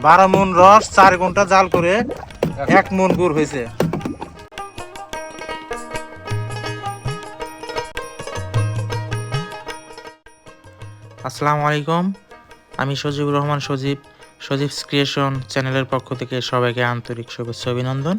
12 মণ রস 4 ঘন্টা জাল করে 1 মণ গুড় হয়েছে। আসসালামু আলাইকুম, আমি সজীবুর রহমান সজীবস ক্রিয়েশন চ্যানেলের পক্ষ থেকে সবাইকে আন্তরিক শুভেচ্ছা অভিনন্দন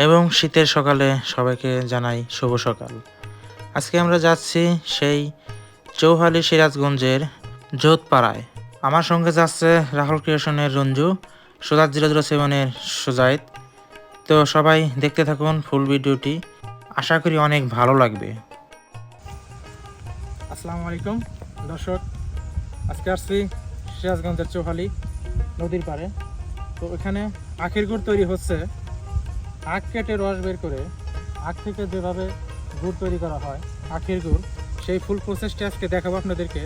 এবং শীতের সকালে সবাইকে জানাই শুভ সকাল। আজকে আমরা যাচ্ছি সেই চৌহালি সিরাজগঞ্জের যোধপাড়ায়। আমার সঙ্গে যাচ্ছে রাহুল ক্রিয়েশনের রঞ্জু, সুজাত 007-এর সুজাইত। তো সবাই দেখতে থাকুন ফুল ভিডিওটি, আশা করি অনেক ভালো লাগবে। আসসালামু আলাইকুম দর্শক, আজকে আসছি সিরাজগঞ্জের চৌহালি নদীর পাড়ে। তো এখানে আখের গুড় তৈরি হচ্ছে। আখ কেটে রস বের করে আখ থেকে যেভাবে গুড় তৈরি করা হয় আখের গুড়, সেই ফুল প্রসেসটি আজকে দেখাবো আপনাদেরকে।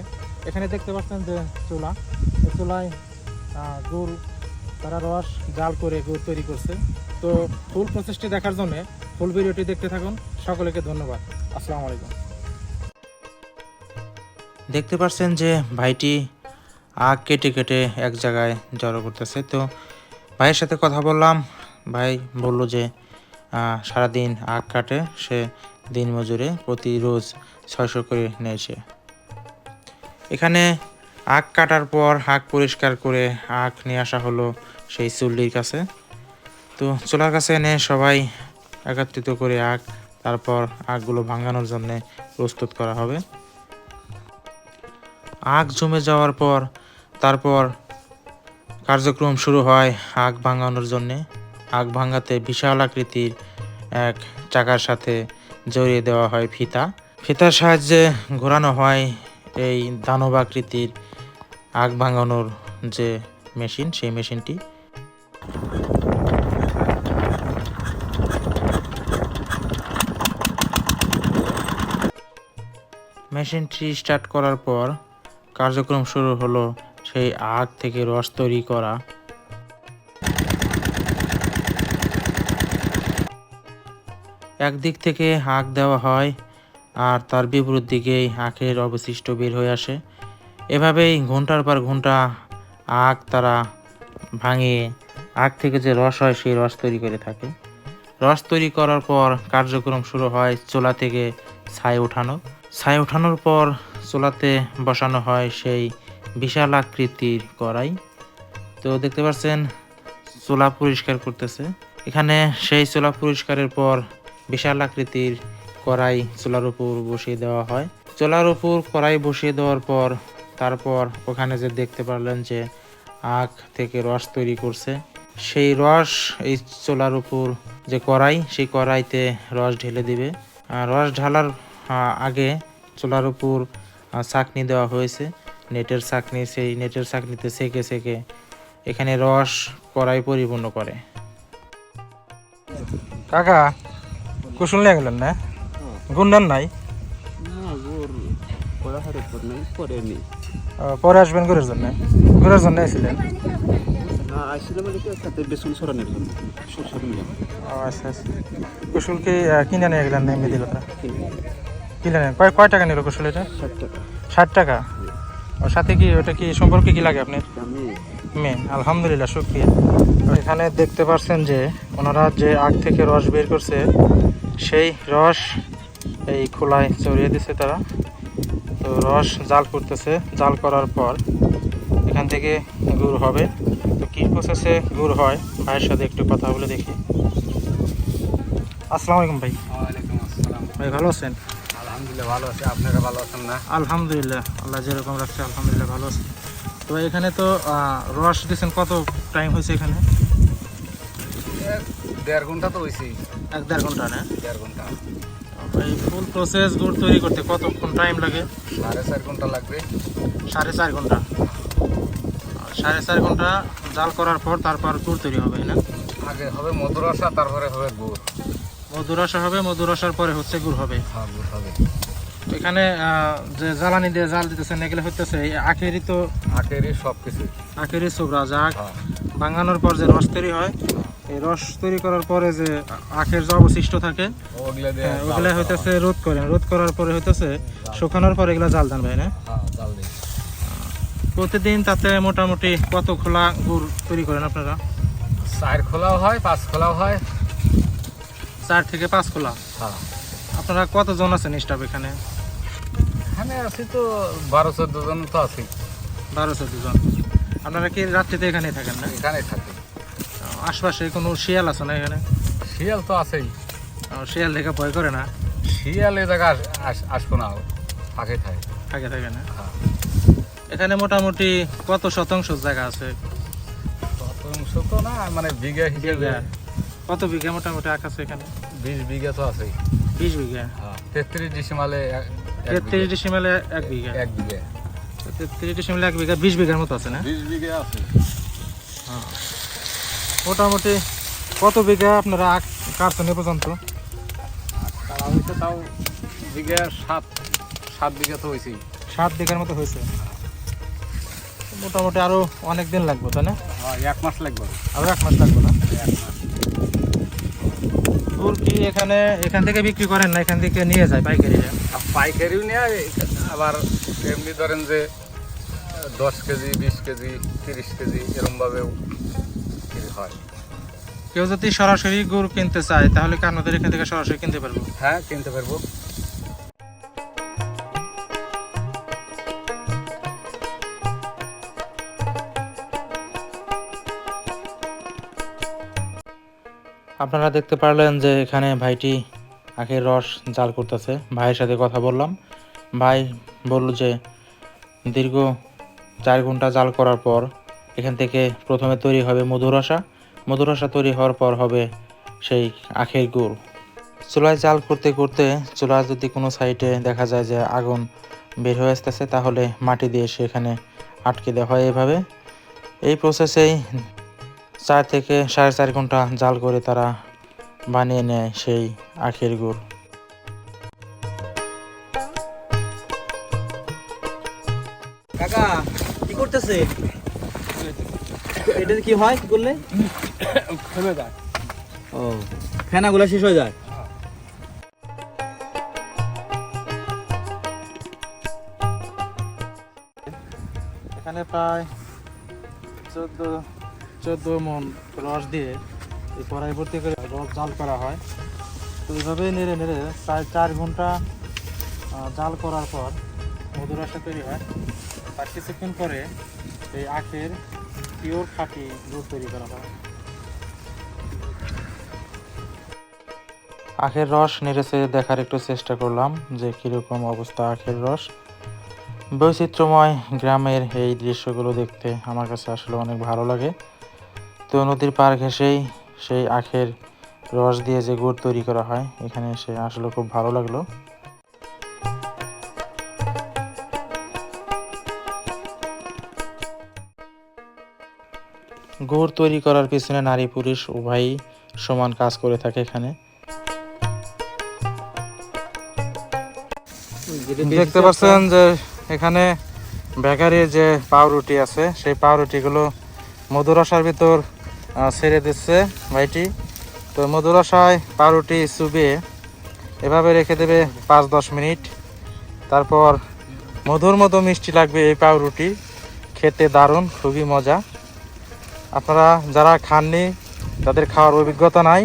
এখানে দেখতে পাচ্ছেন যে চুলা, এই চুলায় গুড় তারা রস জাল করে গুড় তৈরি করছে। তো ফুল প্রসেসটি দেখার জন্য ফুল ভিডিওটি দেখতে থাকুন। সকলকে ধন্যবাদ। আসসালামু আলাইকুম। দেখতে পাচ্ছেন যে ভাইটি আখ কেটে কেটে এক জায়গায় জড়ো করতেছে। তো ভাইয়ের সাথে কথা বললাম, ভাই বলল যে সারাদিন আখ কাটে, সে দিন মজুরে প্রতি রোজ 600 করে নিয়েছে। এখানে আখ কাটার পর আখ পরিষ্কার করে আখ নিয়ে আসা হলো সেই চুল্লির কাছে। তো চুলার কাছে এনে সবাই একত্রিত করে তারপর আখগুলো ভাঙানোর জন্য প্রস্তুত করা হবে। আখ জমে যাওয়ার পর তারপর কার্যক্রম শুরু হয় আখ ভাঙানোর জন্যে। আখ ভাঙাতে বিশাল আকৃতির এক চাকার সাথে জড়িয়ে দেওয়া হয় ফিতার সাহায্যে ঘোরানো হয় এই দানব আকৃতির আখ ভাঙানোর যে মেশিন, সেই মেশিনটি। মেশিনটি স্টার্ট করার পর কার্যক্রম শুরু হলো সেই আখ থেকে রস তৈরি করা। একদিক থেকে আখ দেওয়া হয় আর তার বিপরীত দিকেই আখের অবশিষ্ট বের হয়ে আসে। এভাবেই ঘন্টার পর ঘন্টা আখ তারা ভাঙিয়ে আখ থেকে যে রস হয় সেই রস তৈরি করে থাকে। রস তৈরি করার পর কার্যক্রম শুরু হয় চুলা থেকে ছাই ওঠানোর পর চুলাতে বসানো হয় সেই বিশাল আকৃতির কড়াই। তো দেখতে পাচ্ছেন চুলা পরিষ্কার করতেছে। এখানে সেই চুলা পরিষ্কারের পর বিশাল আকৃতির কড়াই চুলার উপর বসিয়ে দেওয়া হয়। চুলার উপর কড়াই বসিয়ে দেওয়ার পর তারপর ওখানে যে দেখতে পারলেন যে আখ থেকে রস তৈরি করছে, সেই রস এই চুলার উপর যে কড়াই, সেই কড়াইতে রস ঢেলে দিবে। রস ঢালার আগে চুলার উপর ছাঁকনি দেওয়া হয়েছে, নেটের ছাঁকনি। সেই নেটের ছাঁকনিতে সেকে সেকে এখানে রস কড়াই পরিপূর্ণ করে। কাকা কুশল নিয়ে গেলেন না? গুন্ডান নাই? পরে আসবেন ঘুরের জন্য? ঘুরের জন্য আসছিলেন? আচ্ছা আচ্ছা। কুশল কি কিনে নিয়ে গেলেন না এমনি দিল? কিনে নেন? কয় টাকা নিল কুশল এটা? 60 টাকা। ওর সাথে কি ওটা কি সম্পর্কে কি লাগে আপনার? মেয়ে। আলহামদুলিল্লাহ, শুকরিয়া। এখানে দেখতে পাচ্ছেন যে ওনারা যে আখ থেকে রস বের করছে, সেই রস এই খোলায় চড়িয়ে দিচ্ছে তারা। তো রস জাল করতেছে, জাল করার পর এখান থেকে গুড় হবে। তো কী প্রসেসে গুড় হয় ভাইয়ের সাথে একটু কথা বলে দেখি। আসসালামু আলাইকুম ভাই। ওয়ালাইকুম আসসালাম। ভাই ভালো আছেন? আলহামদুলিল্লাহ ভালো আছি, আপনারা ভালো আছেন না? আলহামদুলিল্লাহ, আল্লাহ যেরকম রাখছে আলহামদুলিল্লাহ ভালো আছে। তো এখানে তো রস দিয়েছেন, কত টাইম হয়েছে এখানে? 1.5 ঘন্টা তো হয়েছে। 1-1.5 ঘন্টা না? 1.5 ঘন্টা। এই ফুল প্রসেস গুড় তৈরি করতে কতক্ষণ টাইম লাগে? 4.5 ঘন্টা লাগবে। 4.5 ঘন্টা। 4.5 ঘন্টা জাল করার পর তারপর গুড় তৈরি হবে না? আগে হবে মধুরসা, তারপরে হবে গুড়। মধুরসা হবে, মধুরসার পরে হচ্ছে গুড় হবে। হ্যাঁ, গুড় হবে। এখানে যে জ্বালানি দিয়ে জাল দিতেছেন এগুলো হইতেছে আখেরই, তো আখেরই সব কিছু। আখেরই ছোবড়া যা ভাঙানোর পর যে রস তৈরি হয়, এই রস তৈরি করার পরে যে আখের যে অবশিষ্ট থাকে ওগুলা হইতেছে রোদ করার পরে হইতেছে শুকানোর পরে এগুলা জাল দেন ভাই না? প্রতিদিন তাতে মোটামুটি কত খোলা গুড় তৈরি করেন আপনারা? 4 খোলাও হয় 5 খোলাও হয়। 4 থেকে 5 খোলা। হ্যাঁ, আপনারা কতজন আছেন স্টাফ এখানে? এখানে আছি তো 12-14 জন তো আছি। 12-14 জন। আপনারা কি রাত্রিতে এখানে থাকেন না? এখানে থাকি। আশপাশে কোনো শিয়াল আছে না এখানে? শিয়াল তো আছেই। শিয়াল দেখে ভয় করে না? শিয়াল এই জায়গা আসবো না, ফাঁকে থাকে। থাকে থাকে না? হ্যাঁ। এখানে মোটামুটি কত শতাংশ জায়গা আছে? শতাংশ তো না, মানে বিঘা হিসেবে। বিঘা? কত বিঘা মোটামুটি আখ আছে এখানে? 20 বিঘা তো আছেই। 20 বিঘা? হ্যাঁ, 33 ডিসিমালে 33 ডিসিমেলে 1 বিঘা? 1 বিঘা। 33 ডিসিমেলে 1 বিঘা, 20 বিঘার মতো আছে না? 20 বিঘা আছে। হ্যাঁ। মোটামুটি কত বিঘা আপনারা আখ কাটছেন এ পর্যন্ত? তারা হয়েছে তাও বিঘা 7 বিঘা তো হয়েছেই। 7 বিঘার মতো হয়েছে। মোটামুটি আরো অনেক দিন লাগবে তাই না? হ্যাঁ, 1 মাস লাগবে। আরো 1 মাস লাগবে না? 1 মাস। গুড় কি এখান থেকে বিক্রি করেন না এখান থেকে নিয়ে যায় পাইকারিরা? আর পাইকারিও নেয়, আবার এমনি ধরেন যে 10 কেজি 20 কেজি 30 কেজি এরমভাবেও হয়। কেউ যদি সরাসরি গুড় কিনতে চায় তাহলে কি আপনাদের এখান থেকে সরাসরি কিনতে পারবো? হ্যাঁ, কিনতে পারবো। আপনারা দেখতে পারলেন যে এখানে ভাইটি আখের রস জাল করতেছে। ভাইয়ের সাথে কথা বললাম। ভাই বলল যে দীর্ঘ 4 ঘন্টা জাল করার পর এখান থেকে প্রথমে তৈরি হবে মধুরসা। মধুরসা তৈরি হওয়ার পর হবে সেই আখের গুড়। চুলায় জাল করতে করতে চুলার যদি কোনো সাইডে দেখা যায় যে আগুন বের হয়ে আসতেছে তাহলে মাটি দিয়ে সেখানে আটকে দেওয়া হয়। এভাবে এই প্রসেসেই 4 থেকে 4.5 ঘন্টা জাল করে তারা বানিয়ে নেয় সেই আখের গুড়। কাকা কি করতেছে? এটা কি হয় কি করলে? থেমে যায়। ও, ফেনাগুলো শেষ হয়ে যায়। এখানে প্রায় 14 মণ রস দিয়ে এই কড়াই ভর্তি করে রস জাল করা হয়। তো এইভাবে নেড়ে নেড়ে প্রায় 4 ঘন্টা জাল করার পর মধুরসা তৈরি হয়। তার কিছুক্ষণ পরে এই আখের পিওর খাঁটি গুড় তৈরি করা হয়। আখের রস নেড়েছে দেখার একটু চেষ্টা করলাম যে কীরকম অবস্থা আখের রস। বৈচিত্র্যময় গ্রামের এই দৃশ্যগুলো দেখতে আমার কাছে আসলে অনেক ভালো লাগে। তো নদীর পাড় ঘেঁষেই সেই আখের রস দিয়ে যে গুড় তৈরি করা হয় এখানে এসে আসলে খুব ভালো লাগলো। গুড় তৈরি করার পিছনে নারী পুরুষ উভয়ই সমান কাজ করে থাকে এখানে। দেখতে পাচ্ছেন যে এখানে বেকারির যে পাউরুটি আছে সেই পাউরুটিগুলো মধুরসার ভিতর ছেড়ে দিচ্ছে ভাইটি। তো মধুরসায় পাউরুটি চুবিয়ে এভাবে রেখে দেবে 5-10 মিনিট। তারপর মধুর মতো মিষ্টি লাগবে এই পাউরুটি, খেতে দারুণ, খুবই মজা। আপনারা যারা খাননি, যাদের খাওয়ার অভিজ্ঞতা নাই,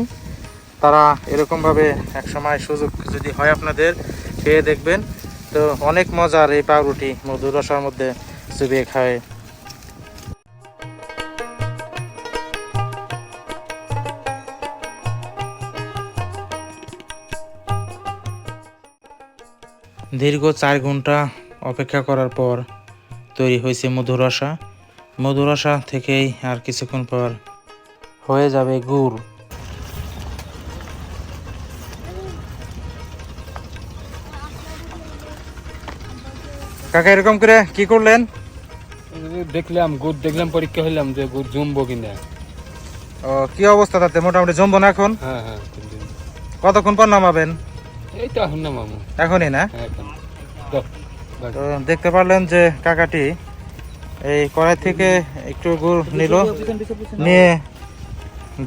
তারা এরকমভাবে একসময় সুযোগ যদি হয় আপনাদের খেয়ে দেখবেন। তো অনেক মজার এই পাউরুটি মধুরসার মধ্যে চুবিয়ে খায়। দীর্ঘ 4 ঘন্টা অপেক্ষা করার পর তৈরি হয়েছে মধুরসা। মধুরসা থেকেই আর কিছুক্ষণ পর হয়ে যাবে গুড়। কাকা এরকম করে কি করলেন? দেখলাম গুড়, দেখলাম পরীক্ষা হইলাম যে গুড় জমবো কিনা। ও, কি অবস্থা তাতে? মোটামুটি জমবো না এখন? হ্যাঁ, কতক্ষণ পর নামাবেন? এই তো এখন না মামু। এখনই না? এখন তো দেখতে পারলেন যে কাকাটি এই কড়াই থেকে একটু গুড় নিল, নিয়ে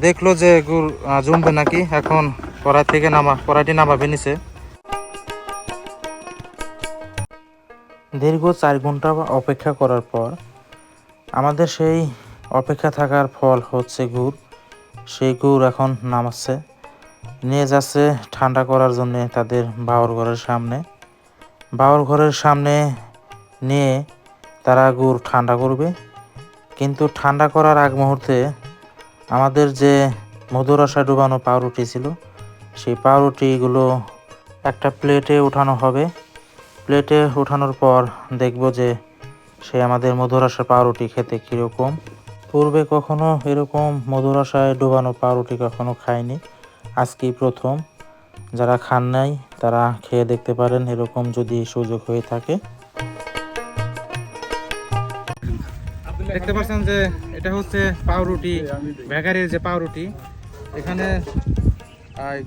দেখলো যে গুড় জমবে নাকি। এখন কড়াইটি নামাবে নিচে। দীর্ঘ 4 ঘন্টা অপেক্ষা করার পর আমাদের সেই অপেক্ষা থাকার ফল হচ্ছে গুড়। সেই গুড় এখন নামাচ্ছে, নিয়ে যাচ্ছে ঠান্ডা করার জন্য তাদের বাউর ঘরের সামনে। বাউর ঘরের সামনে নিয়ে তারা গুড় ঠান্ডা করবে। কিন্তু ঠান্ডা করার আগ মুহূর্তে আমাদের যে মধুরসা ডুবানো পাউরুটি ছিল, সেই পাউরুটিগুলো একটা প্লেটে উঠানো হবে। প্লেটে উঠানোর পর দেখব যে সে আমাদের মধুরসা পাউরুটি খেতে কীরকম। পূর্বে কখনো এরকম মধুরসায় ডুবানো পাউরুটি কখনো খায়নি, আজকেই প্রথম। যারা খান নাই তারা খেয়ে দেখতে পারেন, এরকম যদি সুযোগ হয়ে থাকে। দেখতে পাচ্ছেন যে এটা হচ্ছে পাউরুটি, বেকারির যে পাউরুটি। এখানে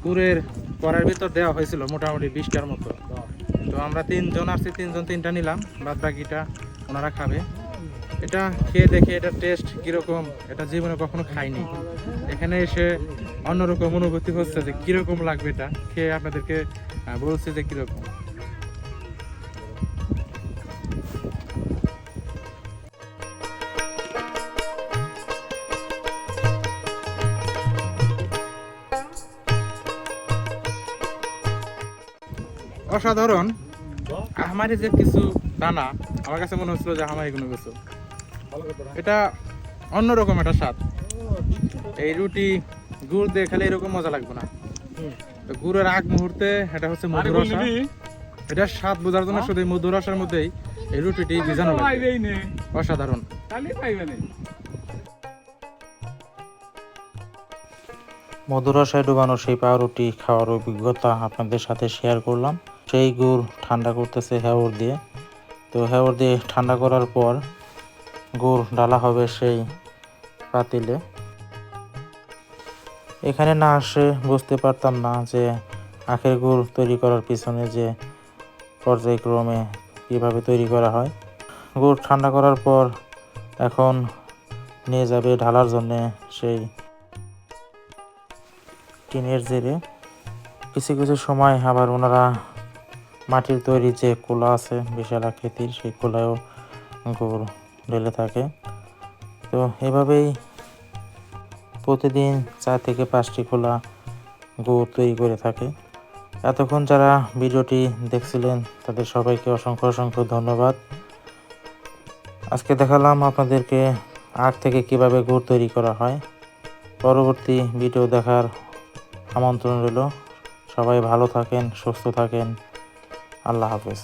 গুড়ের কড়ার ভিতর দেওয়া হয়েছিল মোটামুটি 20টার মতো। তো আমরা 3জন আসছি, 3জন 3টা নিলাম, বাদ বাকিটা ওনারা খাবে। এটা খেয়ে দেখে এটা টেস্ট কীরকম, এটা জীবনে কখনো খাইনি। এখানে এসে অন্যরকম অনুভূতি হচ্ছে যে কীরকম লাগবে, এটা খেয়ে আপনাদেরকে বলছি যে কীরকম। অসাধারণ। আহমারি যে কিছু দানা, আমার কাছে মনে হচ্ছিল যে আহমারি কোনো কিছু, এটা অন্যরকম একটা স্বাদ। এই রুটি গুড় দিয়ে খেলে এরকম মজা লাগবে না। তো গুড়ের আগ মুহূর্তে এটা হচ্ছে মধুরসা, এটার স্বাদ বোঝার জন্য শুধু এই মধুরসার মধ্যেই এই রুটিটি ভিজানো লাগবে। অসাধারণ। মধুরসায় ডুবানো সেই পাউরুটি খাওয়ার অভিজ্ঞতা আপনাদের সাথে শেয়ার করলাম। সেই গুড় ঠান্ডা করতেছে হেওর দিয়ে। তো হেওর দিয়ে ঠান্ডা করার পর গুড় ডালা হবে সেই পাতিলে। এখানে না আসে বুঝতে পারতাম না যে আখের গুড় তৈরি করার পিছনে যে পর্যায়ক্রমে কীভাবে তৈরি করা হয়। গুড় ঠান্ডা করার পর এখন নিয়ে যাবে ঢালার জন্যে সেই টিনের জেরে। কিছু কিছু সময় আবার ওনারা মাটির তৈরি যে কুলা আছে বিশাল আকৃতির, সেই কুলায়ও গুড় ঢেলে থাকে। তো এভাবেই প্রতিদিন 4 থেকে 5টি খোলা গুড় তৈরি করে থাকে। এতক্ষণ যারা ভিডিওটি দেখছিলেন তাদের সবাইকে অসংখ্য অসংখ্য ধন্যবাদ। আজকে দেখালাম আপনাদেরকে আখ থেকে কিভাবে গুড় তৈরি করা হয়। পরবর্তী ভিডিও দেখার আমন্ত্রণ রইল। সবাই ভালো থাকেন, সুস্থ থাকেন। আল্লাহ হাফেজ।